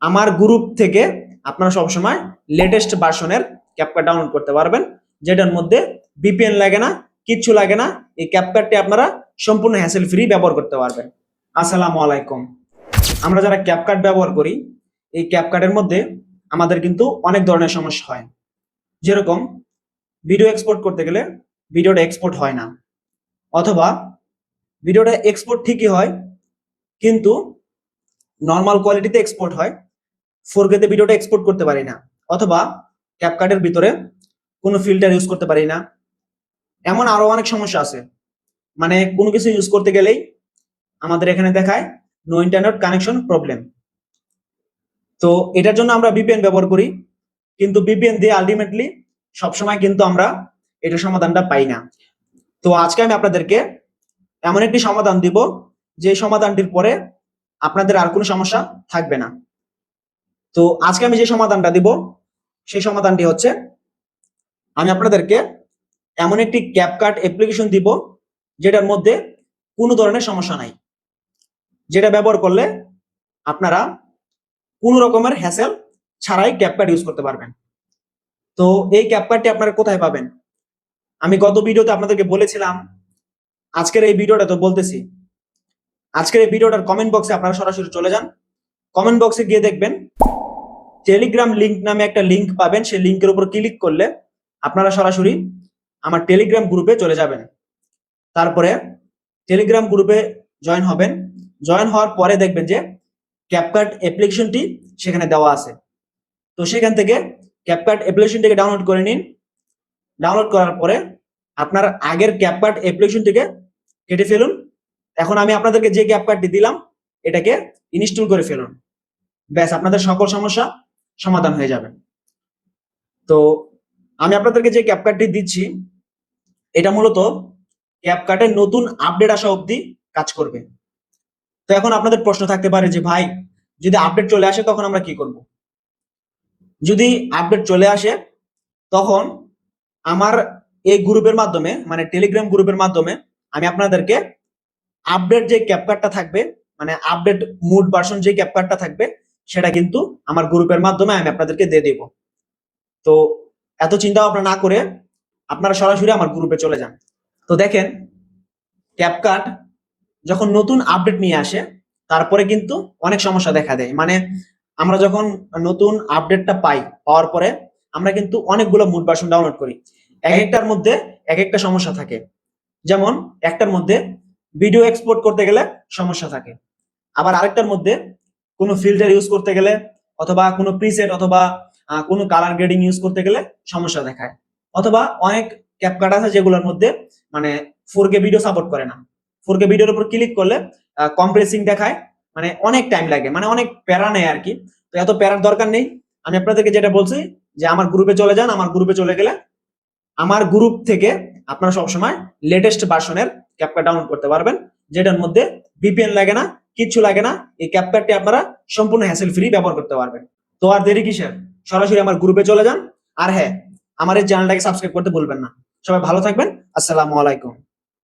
আমার গ্রুপ থেকে আপনারা সবসময় লেটেস্ট ভার্সনের ক্যাপকাট ডাউনলোড করতে পারবেন, যেটার মধ্যে ভিপিএন লাগে না, কিচ্ছু লাগে না। এই ক্যাপকাটটি আপনারা সম্পূর্ণ হ্যাসেল ফ্রি ব্যবহার করতে পারবেন। আসসালামু আলাইকুম। আমরা যারা ক্যাপকাট ব্যবহার করি, এই ক্যাপকাটের মধ্যে আমাদের কিন্তু অনেক ধরনের সমস্যা হয়। যেরকম ভিডিও এক্সপোর্ট করতে গেলে ভিডিওটা এক্সপোর্ট হয় না, অথবা ভিডিওটা এক্সপোর্ট ঠিকই হয় কিন্তু নর্মাল কোয়ালিটিতে এক্সপোর্ট হয়, 4K তে ভিডিওটা এক্সপোর্ট করতে পারি না, অথবা ক্যাপকাটের ভিতরে কোনো ফিল্টার ইউজ করতে পারি না। এমন আরো অনেক সমস্যা আছে, মানে কোনো কিছু ইউজ করতে গেলেই আমাদের এখানে দেখায় নো ইন্টারনেট কানেকশন প্রবলেম। তো এটার জন্য আমরা ভিপিএন ব্যবহার করি, কিন্তু ভিপিএন দিয়ে আলটিমেটলি সবসময় কিন্তু আমরা এটার সমাধানটা পাই না। তো আজকে আমি আপনাদেরকে এমন একটি সমাধান দিব, যে সমাধানটির পরে আপনাদের আর কোনো সমস্যা থাকবে না। তো আজকে আমি যে সমাধানটা দিব, সেই সমাধানটি হচ্ছে, আমি আপনাদেরকে এমন একটি ক্যাপকাট অ্যাপ্লিকেশন দিব যেটার মধ্যে কোনো ধরনের সমস্যা নাই, যেটা ব্যবহার করলে আপনারা কোনো রকমের হ্যাসেল ছাড়াই ক্যাপকাট ইউজ করতে পারবেন। তো এই ক্যাপকাটটি আপনারা কোথায় পাবেন? আমি গত ভিডিওতে আপনাদেরকে বলেছিলাম, আজকের এই ভিডিওটা তো বলতেছি। আজকের এই ভিডিওটার কমেন্ট বক্সে আপনারা সরাসরি চলে যান, কমেন্ট বক্সে গিয়ে দেখবেন টেলিগ্রাম লিংক নামে একটা লিংক পাবেন। সেই লিংকের উপর ক্লিক করলে আপনারা সরাসরি আমার টেলিগ্রাম গ্রুপে চলে যাবেন। তারপরে টেলিগ্রাম গ্রুপে জয়েন হবেন। জয়েন হওয়ার পরে দেখবেন যে ক্যাপকাট অ্যাপ্লিকেশনটি সেখানে দেওয়া আছে। তো সেখান থেকে ক্যাপকাট অ্যাপ্লিকেশনটিকে ডাউনলোড করে নিন। ডাউনলোড করার পরে আপনার আগের ক্যাপকাট অ্যাপ্লিকেশনটিকে কেটে ফেলুন। এখন আমি আপনাদেরকে যে ক্যাপকাটটি দিলাম, এটাকে ইনস্টল করে ফেলুন। ব্যাস, আপনাদের সকল সমস্যা সমাধান হয়ে যাবে। তো আমি আপনাদেরকে যে ক্যাপকাটটি দিচ্ছি, এটা মূলত ক্যাপকাটের নতুন আপডেট আসা অবধি কাজ করবে। তো এখন আপনাদের প্রশ্ন থাকতে পারে যে ভাই, যদি আপডেট চলে আসে তখন আমরা কি করব? যদি আপডেট চলে আসে তখন আমার এই গ্রুপের মাধ্যমে, মানে টেলিগ্রাম গ্রুপের মাধ্যমে, আমি আপনাদেরকে আপডেট যে ক্যাপকাটটা থাকবে, মানে আপডেট মুড ভার্সন যে ক্যাপকাটটা থাকবে, সেটা কিন্তু আমার গ্রুপের মাধ্যমে আমি আপনাদেরকে দিয়ে দেব। তো এত চিন্তা ভাবনা না করে আপনারা সরাসরি আমার গ্রুপে চলে যান। তো দেখেন, ক্যাপকাট যখন নতুন আপডেট নিয়ে আসে তারপরে কিন্তু অনেক সমস্যা দেখা দেয়। মানে আমরা যখন নতুন আপডেটটা পাওয়ার পরে আমরা কিন্তু অনেকগুলো মুড ভার্সন ডাউনলোড করি, এক একটার মধ্যে এক একটা সমস্যা থাকে। যেমন একটার মধ্যে ভিডিও এক্সপোর্ট করতে গেলে সমস্যা থাকে, আবার আরেকটার মধ্যে কোনো ফিল্টার ইউজ করতে গেলে, অথবা কোনো প্রিসেট, অথবা কোনো কালার গ্রেডিং ইউজ করতে গেলে সমস্যা দেখায়। অথবা অনেক ক্যাপকাট আছে যেগুলোর মধ্যে মানে 4K ভিডিও সাপোর্ট করে না। 4K ভিডিওর উপর ক্লিক করলে কম্প্রেসিং দেখায়, মানে অনেক টাইম লাগে, মানে অনেক প্যারা নেই আর কি। তো এত প্যারার দরকার নেই। আমি আপনাদেরকে যেটা বলছি যে আমার গ্রুপে চলে যান। আমার গ্রুপে চলে গেলে আমার গ্রুপ থেকে আপনারা সবসময় লেটেস্ট ভার্সনের ক্যাপকাট ডাউনলোড করতে পারবেন, যেটার মধ্যে ভিপিএন লাগে না, কিচ্ছু লাগে না। এই ক্যাপকাটটি আপনারা সম্পূর্ণ হ্যাসেল ফ্রি ব্যবহার করতে পারবেন। তো আর দেরি কিসের, সরাসরি আমার গ্রুপে চলে যান। আর হ্যাঁ, আমার এই চ্যানেলটাকে সাবস্ক্রাইব করতে ভুলবেন না। সবাই ভালো থাকবেন। আসসালামু আলাইকুম।